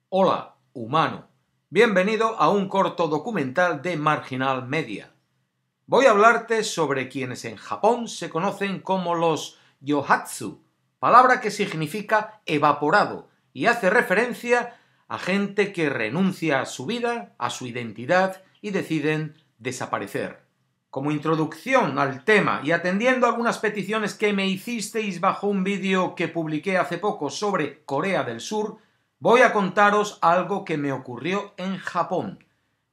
Hola, humano. Bienvenido a un corto documental de Marginal Media. Voy a hablarte sobre quienes en Japón se conocen como los yohatsu, palabra que significa evaporado y hace referencia a gente que renuncia a su vida, a su identidad y deciden desaparecer. Como introducción al tema y atendiendo algunas peticiones que me hicisteis bajo un vídeo que publiqué hace poco sobre Corea del Sur, voy a contaros algo que me ocurrió en Japón.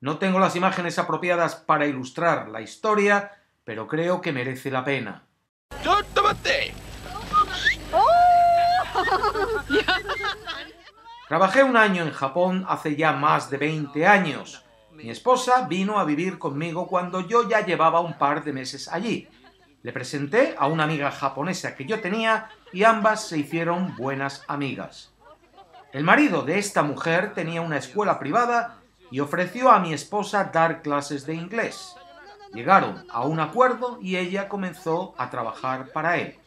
No tengo las imágenes apropiadas para ilustrar la historia, pero creo que merece la pena. Trabajé un año en Japón hace ya más de 20 años. Mi esposa vino a vivir conmigo cuando yo ya llevaba un par de meses allí. Le presenté a una amiga japonesa que yo tenía y ambas se hicieron buenas amigas. El marido de esta mujer tenía una escuela privada y ofreció a mi esposa dar clases de inglés. Llegaron a un acuerdo y ella comenzó a trabajar para él.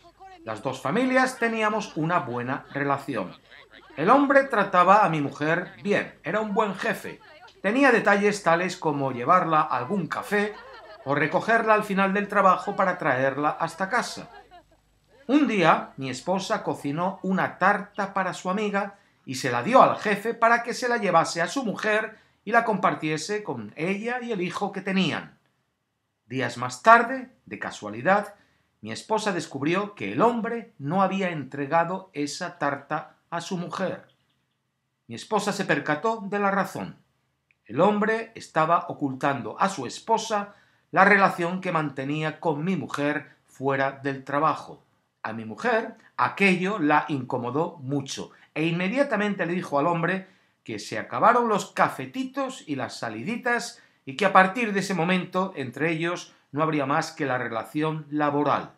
Las dos familias teníamos una buena relación. El hombre trataba a mi mujer bien, era un buen jefe. Tenía detalles tales como llevarla a algún café o recogerla al final del trabajo para traerla hasta casa. Un día mi esposa cocinó una tarta para su amiga y se la dio al jefe para que se la llevase a su mujer y la compartiese con ella y el hijo que tenían. Días más tarde, de casualidad, mi esposa descubrió que el hombre no había entregado esa tarta a su mujer. Mi esposa se percató de la razón. El hombre estaba ocultando a su esposa la relación que mantenía con mi mujer fuera del trabajo. A mi mujer aquello la incomodó mucho e inmediatamente le dijo al hombre que se acabaron los cafetitos y las saliditas y que a partir de ese momento entre ellos no habría más que la relación laboral.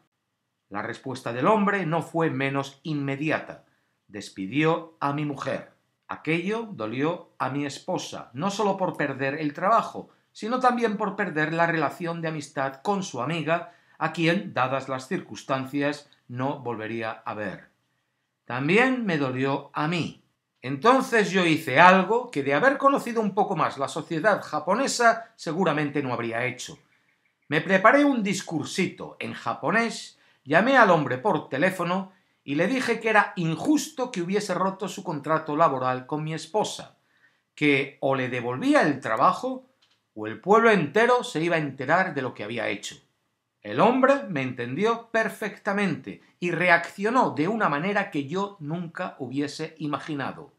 La respuesta del hombre no fue menos inmediata. Despidió a mi mujer. Aquello dolió a mi esposa, no solo por perder el trabajo, sino también por perder la relación de amistad con su amiga, a quien, dadas las circunstancias, no volvería a ver. También me dolió a mí. Entonces yo hice algo que, de haber conocido un poco más la sociedad japonesa, seguramente no habría hecho. Me preparé un discursito en japonés, llamé al hombre por teléfono y le dije que era injusto que hubiese roto su contrato laboral con mi esposa, que o le devolvía el trabajo o el pueblo entero se iba a enterar de lo que había hecho. El hombre me entendió perfectamente y reaccionó de una manera que yo nunca hubiese imaginado.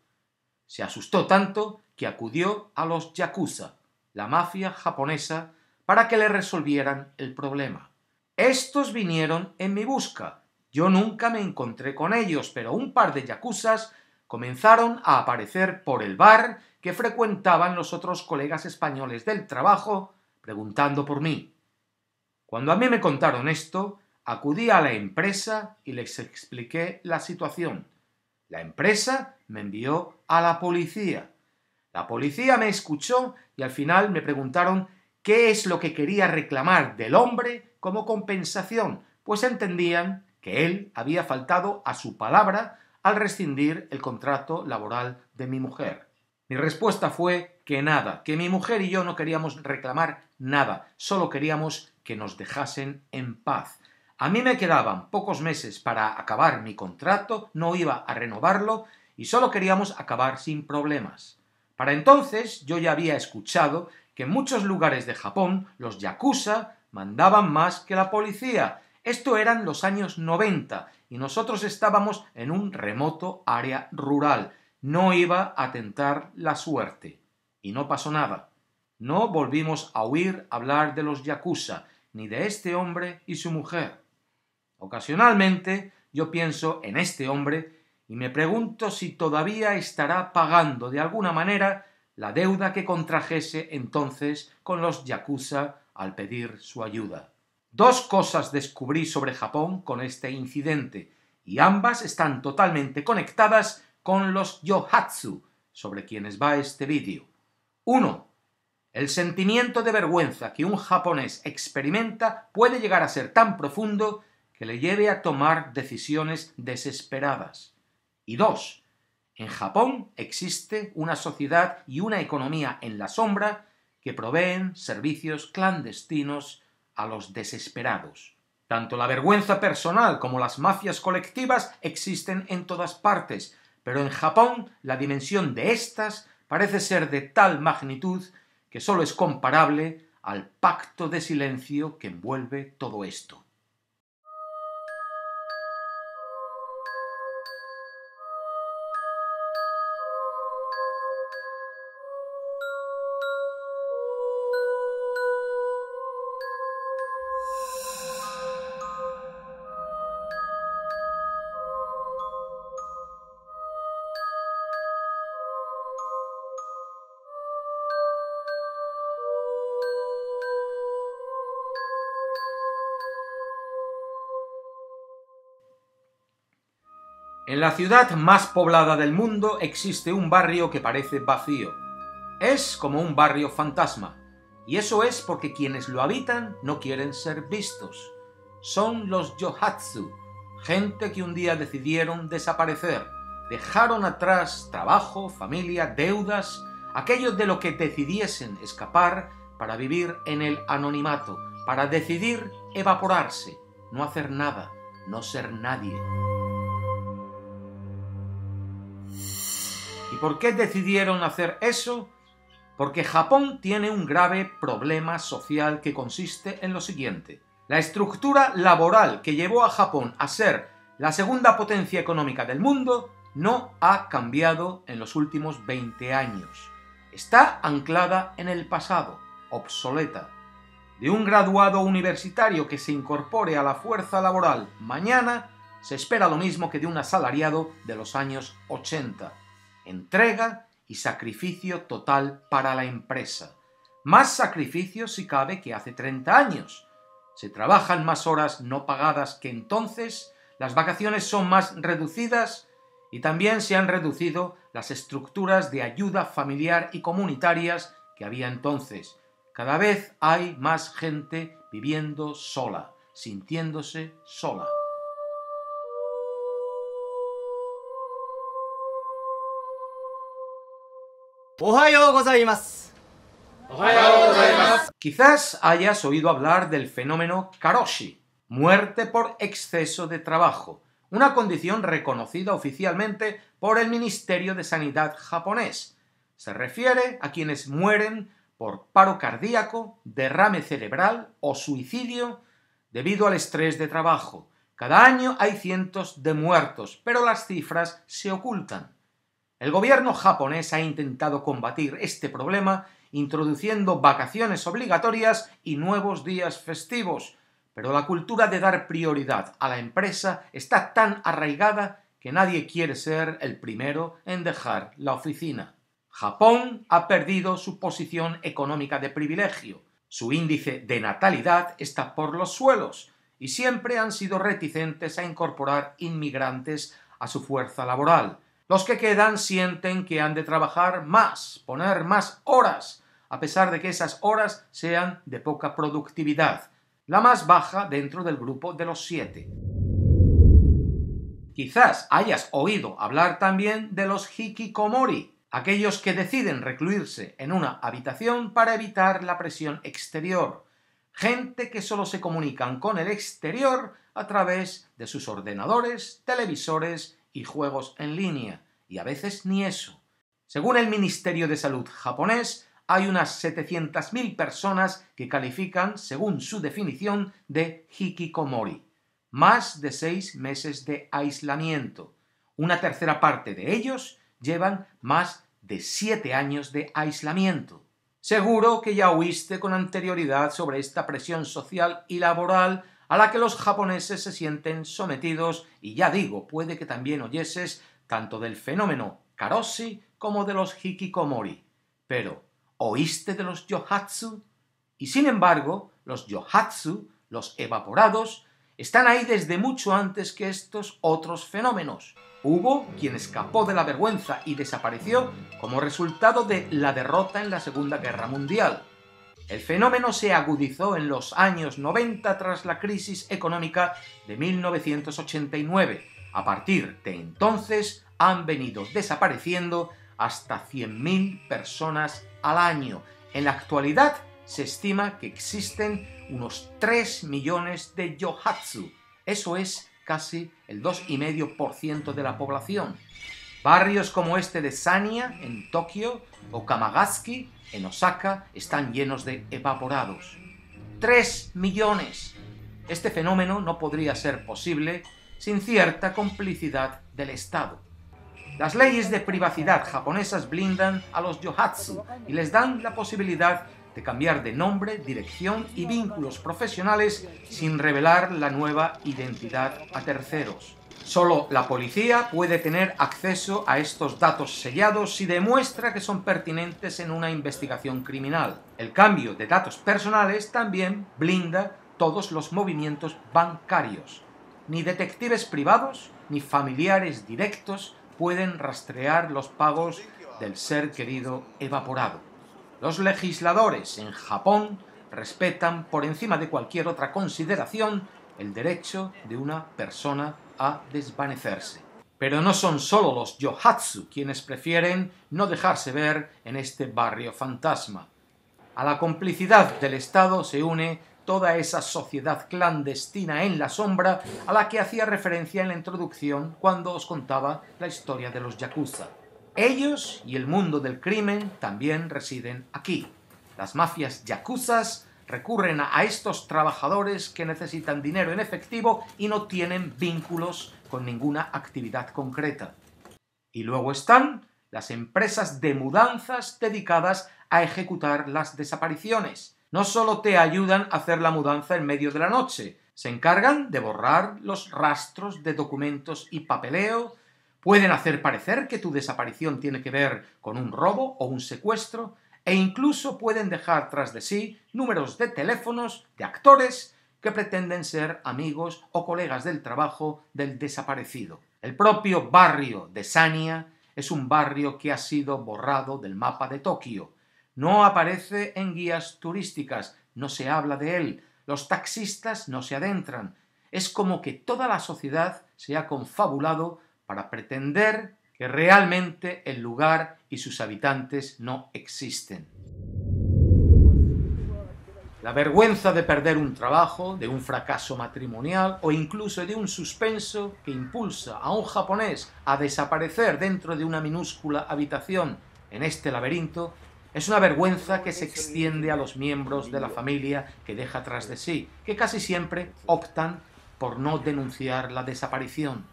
Se asustó tanto que acudió a los yakuza, la mafia japonesa, para que le resolvieran el problema. Estos vinieron en mi busca. Yo nunca me encontré con ellos, pero un par de yakuzas comenzaron a aparecer por el bar que frecuentaban los otros colegas españoles del trabajo, preguntando por mí. Cuando a mí me contaron esto, acudí a la empresa y les expliqué la situación. La empresa me envió a la policía. La policía me escuchó y al final me preguntaron qué es lo que quería reclamar del hombre como compensación, pues entendían que él había faltado a su palabra al rescindir el contrato laboral de mi mujer. Mi respuesta fue que nada, que mi mujer y yo no queríamos reclamar nada, solo queríamos que nos dejasen en paz. A mí me quedaban pocos meses para acabar mi contrato, no iba a renovarlo y solo queríamos acabar sin problemas. Para entonces yo ya había escuchado que en muchos lugares de Japón los yakuza mandaban más que la policía. Esto eran los años 90 y nosotros estábamos en un remoto área rural. No iba a tentar la suerte. Y no pasó nada. No volvimos a oír hablar de los yakuza, ni de este hombre y su mujer. Ocasionalmente yo pienso en este hombre y me pregunto si todavía estará pagando de alguna manera la deuda que contrajese entonces con los yakuza al pedir su ayuda. Dos cosas descubrí sobre Japón con este incidente, y ambas están totalmente conectadas con los yohatsu, sobre quienes va este vídeo. 1. El sentimiento de vergüenza que un japonés experimenta puede llegar a ser tan profundo que le lleve a tomar decisiones desesperadas. Y 2. En Japón existe una sociedad y una economía en la sombra que proveen servicios clandestinos a los desesperados. Tanto la vergüenza personal como las mafias colectivas existen en todas partes, pero en Japón la dimensión de estas parece ser de tal magnitud que solo es comparable al pacto de silencio que envuelve todo esto. En la ciudad más poblada del mundo existe un barrio que parece vacío. Es como un barrio fantasma, y eso es porque quienes lo habitan no quieren ser vistos. Son los yohatsu, gente que un día decidieron desaparecer, dejaron atrás trabajo, familia, deudas, aquello de lo que decidiesen escapar para vivir en el anonimato, para decidir evaporarse, no hacer nada, no ser nadie. ¿Y por qué decidieron hacer eso? Porque Japón tiene un grave problema social que consiste en lo siguiente. La estructura laboral que llevó a Japón a ser la segunda potencia económica del mundo no ha cambiado en los últimos 20 años. Está anclada en el pasado, obsoleta. De un graduado universitario que se incorpore a la fuerza laboral mañana, se espera lo mismo que de un asalariado de los años 80. Entrega y sacrificio total para la empresa. Más sacrificio si cabe que hace 30 años. Se trabajan más horas no pagadas que entonces, las vacaciones son más reducidas y también se han reducido las estructuras de ayuda familiar y comunitarias que había entonces. Cada vez hay más gente viviendo sola, sintiéndose sola. Quizás hayas oído hablar del fenómeno karoshi, muerte por exceso de trabajo, una condición reconocida oficialmente por el Ministerio de Sanidad japonés. Se refiere a quienes mueren por paro cardíaco, derrame cerebral o suicidio debido al estrés de trabajo. Cada año hay cientos de muertos, pero las cifras se ocultan. El gobierno japonés ha intentado combatir este problema introduciendo vacaciones obligatorias y nuevos días festivos, pero la cultura de dar prioridad a la empresa está tan arraigada que nadie quiere ser el primero en dejar la oficina. Japón ha perdido su posición económica de privilegio, su índice de natalidad está por los suelos y siempre han sido reticentes a incorporar inmigrantes a su fuerza laboral. Los que quedan sienten que han de trabajar más, poner más horas, a pesar de que esas horas sean de poca productividad, la más baja dentro del grupo de los 7. Quizás hayas oído hablar también de los hikikomori, aquellos que deciden recluirse en una habitación para evitar la presión exterior, gente que solo se comunican con el exterior a través de sus ordenadores, televisores y juegos en línea, y a veces ni eso. Según el Ministerio de Salud japonés, hay unas 700.000 personas que califican, según su definición, de hikikomori. Más de 6 meses de aislamiento. Una tercera parte de ellos llevan más de 7 años de aislamiento. Seguro que ya oíste con anterioridad sobre esta presión social y laboral a la que los japoneses se sienten sometidos, y ya digo, puede que también oyeses tanto del fenómeno karoshi como de los hikikomori. Pero, ¿oíste de los yohatsu? Y sin embargo, los yohatsu, los evaporados, están ahí desde mucho antes que estos otros fenómenos. Hubo quien escapó de la vergüenza y desapareció como resultado de la derrota en la Segunda Guerra Mundial. El fenómeno se agudizó en los años 90 tras la crisis económica de 1989, A partir de entonces han venido desapareciendo hasta 100.000 personas al año. En la actualidad se estima que existen unos 3 millones de yohatsu. Eso es casi el 2,5% de la población. Barrios como este de Sanya, en Tokio, o Kamagaski, en Osaka, están llenos de evaporados. 3 millones. Este fenómeno no podría ser posible sin cierta complicidad del Estado. Las leyes de privacidad japonesas blindan a los yohatsu y les dan la posibilidad de cambiar de nombre, dirección y vínculos profesionales sin revelar la nueva identidad a terceros. Solo la policía puede tener acceso a estos datos sellados si demuestra que son pertinentes en una investigación criminal. El cambio de datos personales también blinda todos los movimientos bancarios. Ni detectives privados ni familiares directos pueden rastrear los pagos del ser querido evaporado. Los legisladores en Japón respetan por encima de cualquier otra consideración el derecho de una persona a desvanecerse. Pero no son solo los yohatsu quienes prefieren no dejarse ver en este barrio fantasma. A la complicidad del Estado se une toda esa sociedad clandestina en la sombra a la que hacía referencia en la introducción cuando os contaba la historia de los yakuza. Ellos y el mundo del crimen también residen aquí. Las mafias yakuzas recurren a estos trabajadores que necesitan dinero en efectivo y no tienen vínculos con ninguna actividad concreta. Y luego están las empresas de mudanzas dedicadas a ejecutar las desapariciones. No solo te ayudan a hacer la mudanza en medio de la noche, se encargan de borrar los rastros de documentos y papeleo, pueden hacer parecer que tu desaparición tiene que ver con un robo o un secuestro, e incluso pueden dejar tras de sí números de teléfonos de actores que pretenden ser amigos o colegas del trabajo del desaparecido. El propio barrio de Sanya es un barrio que ha sido borrado del mapa de Tokio. No aparece en guías turísticas, no se habla de él, los taxistas no se adentran. Es como que toda la sociedad se ha confabulado para pretender que realmente el lugar y sus habitantes no existen. La vergüenza de perder un trabajo, de un fracaso matrimonial o incluso de un suspenso que impulsa a un japonés a desaparecer dentro de una minúscula habitación en este laberinto es una vergüenza que se extiende a los miembros de la familia que deja tras de sí, que casi siempre optan por no denunciar la desaparición.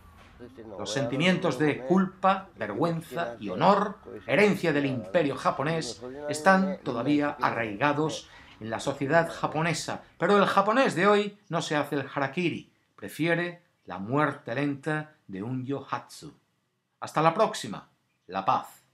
Los sentimientos de culpa, vergüenza y honor, herencia del imperio japonés, están todavía arraigados en la sociedad japonesa, pero el japonés de hoy no se hace el harakiri, prefiere la muerte lenta de un yohatsu. Hasta la próxima, la paz.